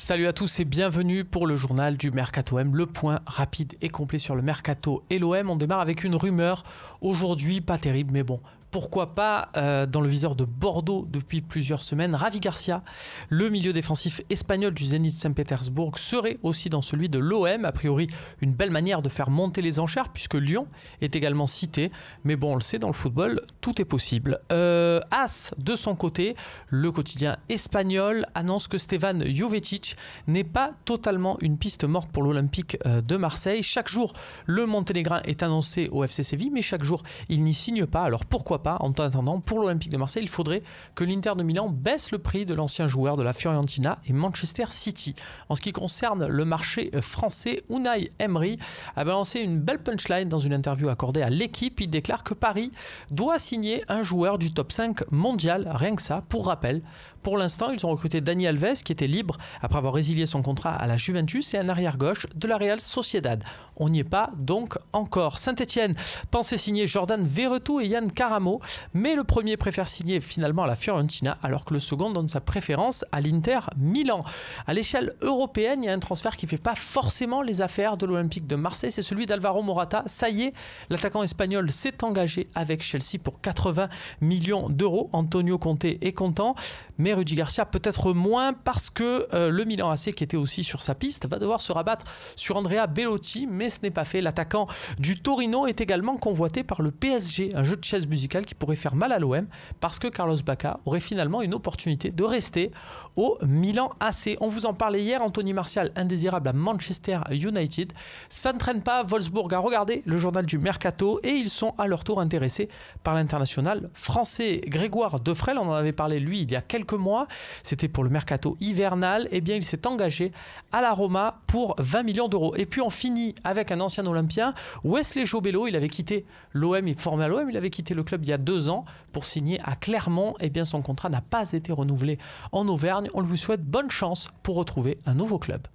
Salut à tous et bienvenue pour le journal du Mercato OM, le point rapide et complet sur le Mercato et l'OM. On démarre avec une rumeur, aujourd'hui pas terrible mais bon. Pourquoi pas dans le viseur de Bordeaux depuis plusieurs semaines. Ravi Garcia, le milieu défensif espagnol du Zénith Saint-Pétersbourg, serait aussi dans celui de l'OM. A priori, une belle manière de faire monter les enchères puisque Lyon est également cité. Mais bon, on le sait, dans le football, tout est possible. As, de son côté, le quotidien espagnol annonce que Stevan Jovetic n'est pas totalement une piste morte pour l'Olympique de Marseille. Chaque jour, le Monténégrin est annoncé au FC Séville, mais chaque jour, il n'y signe pas. Alors pourquoi pas? En attendant, pour l'Olympique de Marseille, il faudrait que l'Inter de Milan baisse le prix de l'ancien joueur de la Fiorentina et Manchester City. En ce qui concerne le marché français, Unai Emery a balancé une belle punchline dans une interview accordée à l'équipe. Il déclare que Paris doit signer un joueur du top 5 mondial, rien que ça. Pour rappel, pour l'instant, ils ont recruté Dani Alves qui était libre après avoir résilié son contrat à la Juventus et un arrière-gauche de la Real Sociedad. On n'y est pas donc encore. Saint-Etienne pensait signer Jordan Verretou et Yann Caramo, mais le premier préfère signer finalement à la Fiorentina alors que le second donne sa préférence à l'Inter Milan. À l'échelle européenne, il y a un transfert qui ne fait pas forcément les affaires de l'Olympique de Marseille, c'est celui d'Alvaro Morata. Ça y est, l'attaquant espagnol s'est engagé avec Chelsea pour 80 millions d'euros. Antonio Conte est content, mais Rudy Garcia peut-être moins parce que le Milan AC, qui était aussi sur sa piste, va devoir se rabattre sur Andrea Bellotti, mais ce n'est pas fait. L'attaquant du Torino est également convoité par le PSG, un jeu de chaises musicales qui pourrait faire mal à l'OM parce que Carlos Bacca aurait finalement une opportunité de rester au Milan AC. On vous en parlait hier, Anthony Martial indésirable à Manchester United. Ça ne traîne pas, Wolfsburg a regardé le journal du Mercato et ils sont à leur tour intéressés par l'international français Grégoire Defrel. On en avait parlé lui il y a quelques mois, c'était pour le Mercato hivernal. Eh bien il s'est engagé à la Roma pour 20 millions d'euros. Et puis on finit avec un ancien Olympien, Wesley Jobello. Il avait quitté l'OM, il formait à l'OM, il avait quitté le club il y a 2 ans pour signer à Clermont. Eh bien son contrat n'a pas été renouvelé en Auvergne. On lui souhaite bonne chance pour retrouver un nouveau club.